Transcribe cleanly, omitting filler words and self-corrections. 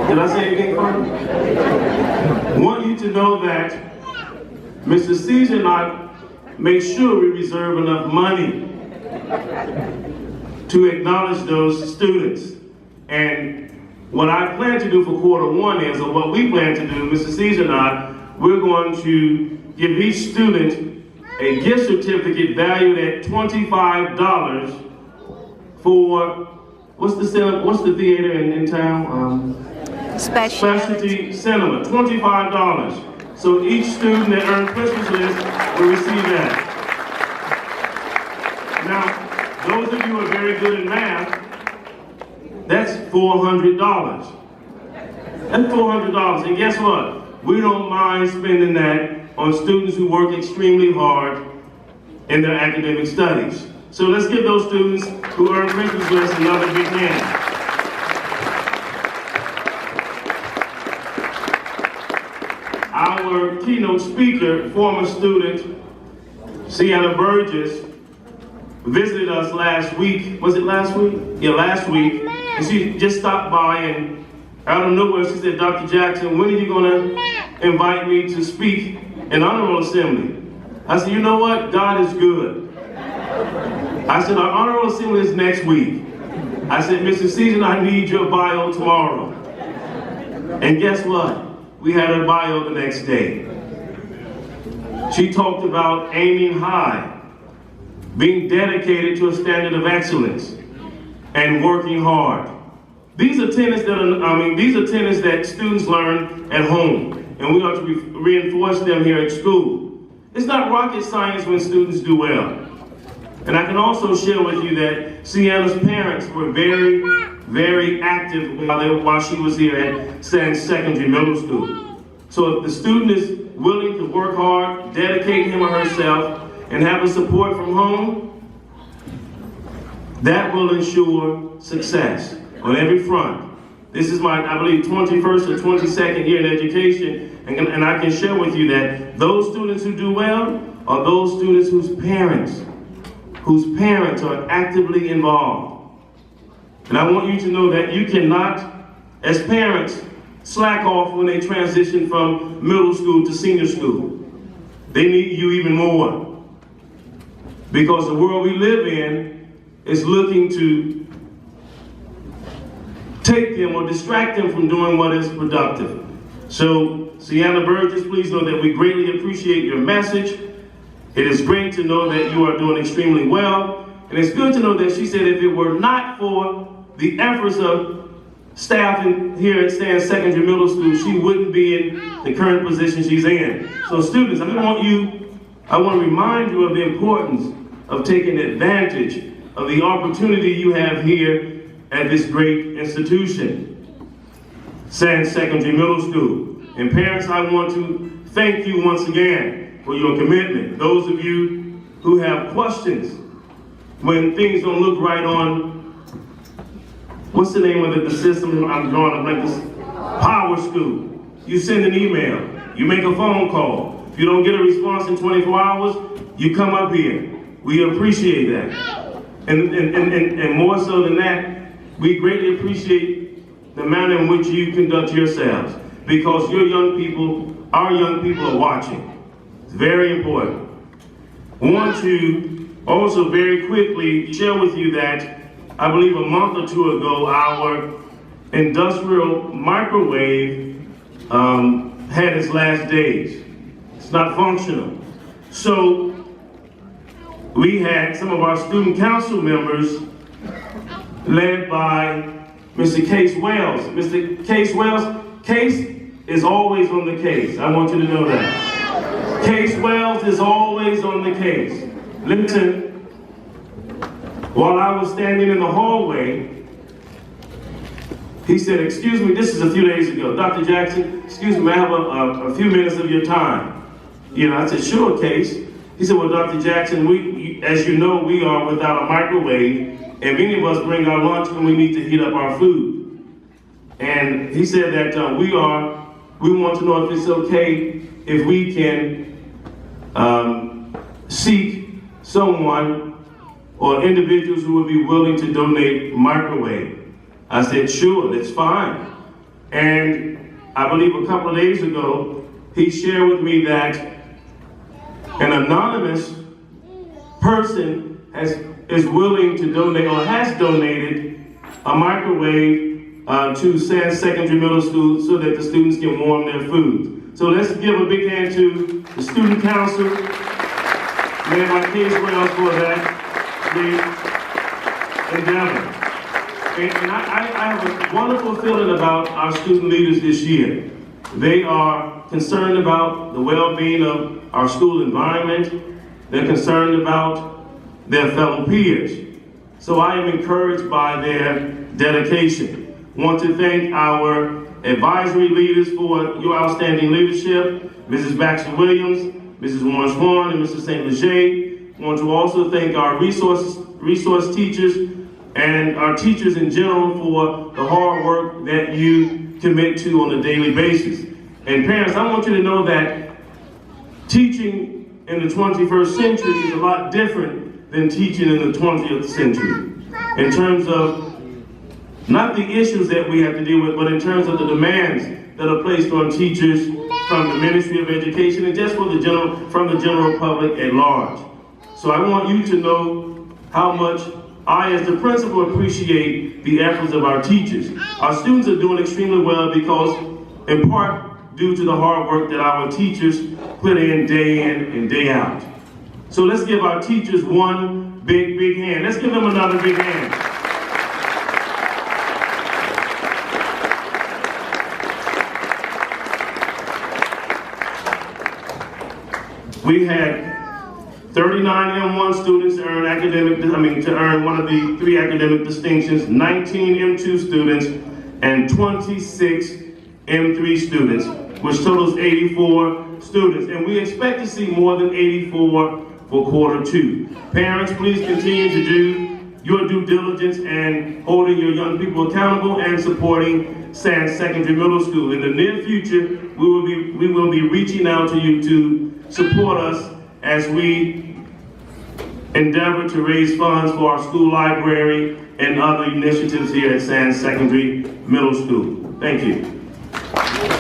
Did I say anything funny? I want you to know that Mr. Caesar and I make sure we reserve enough money to acknowledge those students. And what I plan to do for Q1 is, or what we plan to do, Mr. Caesar and I, we're going to give each student a gift certificate valued at $25 for, what's the theater in town? Specialty Cinema, $25. So each student that earned Christmas list will receive that. Now, those of you who are very good in math, that's $400. That's $400, and guess what? We don't mind spending that on students who work extremely hard in their academic studies. So let's give those students who earn Christmas lists another big hand. Our keynote speaker, former student, Sienna Burgess, visited us last week. Was it last week? Yeah, last week. And she just stopped by, and out of nowhere she said, Dr. Jackson, when are you gonna invite me to speak in Honor Roll Assembly? I said, you know what? God is good. I said, our Honor Roll Assembly is next week. I said, Mr. Caesar, I need your bio tomorrow. And guess what? We had her bio the next day. She talked about aiming high, being dedicated to a standard of excellence, and working hard. These are tenets that students learn at home, and we ought to reinforce them here at school. It's not rocket science when students do well. And I can also share with you that Sienna's parents were very, very active while she was here at Sands Secondary Middle School. So if the student is willing to work hard, dedicate him or herself, and have the support from home, that will ensure success on every front. This is my, I believe, 21st or 22nd year in education, and I can share with you that those students who do well are those students whose parents are actively involved. And I want you to know that you cannot, as parents, slack off when they transition from middle school to senior school. They need you even more. Because the world we live in is looking to take them or distract them from doing what is productive. So, Sienna Burgess, please know that we greatly appreciate your message. It is great to know that you are doing extremely well. And it's good to know that she said if it were not for the efforts of staff here at Sands Secondary Middle School, she wouldn't be in the current position she's in. So students, I want to remind you of the importance of taking advantage of the opportunity you have here at this great institution, Sands Secondary Middle School. And parents, I want to thank you once again for your commitment. Those of you who have questions when things don't look right on, what's the name of the system I'm drawing up, like this Power School. You send an email, you make a phone call. If you don't get a response in 24 hours, you come up here. We appreciate that. And more so than that, we greatly appreciate the manner in which you conduct yourselves, because your young people, our young people are watching. It's very important. I want to also very quickly share with you that I believe a month or two ago, our industrial microwave had its last days. It's not functional. So we had some of our student council members led by Mr. Case Wells. Mr. Case Wells, Case is always on the case. I want you to know that. Case Wells is always on the case. Listen, while I was standing in the hallway, he said, excuse me, this is a few days ago, Dr. Jackson, excuse me, may I have a few minutes of your time? You know, I said, sure, Case. He said, well, Dr. Jackson, as you know, we are without a microwave, and many of us bring our lunch when we need to heat up our food. And he said that we want to know if it's okay if we can seek someone or individuals who would be willing to donate microwave. I said, sure, that's fine. And I believe a couple of days ago, he shared with me that an anonymous person is willing to donate or has donated a microwave to Sands Secondary Middle School so that the students can warm their food. So let's give a big hand to the student council, Mayor Marquez Wells, for that endeavor. And I have a wonderful feeling about our student leaders this year. They are concerned about the well-being of our school environment. They're concerned about their fellow peers. So I am encouraged by their dedication. I want to thank our advisory leaders for your outstanding leadership, Mrs. Baxter Williams, Mrs. Warren Swan, and Mr. St. Leger. I want to also thank our resource teachers and our teachers in general for the hard work that you commit to on a daily basis. And parents, I want you to know that teaching in the 21st century is a lot different than teaching in the 20th century. In terms of not the issues that we have to deal with, but in terms of the demands that are placed on teachers from the Ministry of Education and just from the general public at large. So I want you to know how much I, as the principal, appreciate the efforts of our teachers. Our students are doing extremely well because, in part, due to the hard work that our teachers put in and day out. So let's give our teachers one big hand. Let's give them another big hand. We had 39 M1 students to earn one of the 3 academic distinctions, 19 M2 students, and 26 M3 students, which totals 84 students. And we expect to see more than 84 for quarter 2. Parents, please continue to do your due diligence and holding your young people accountable and supporting Sands Secondary Middle School. In the near future, we will be reaching out to you to support us as we endeavor to raise funds for our school library and other initiatives here at Sands Secondary Middle School. Thank you.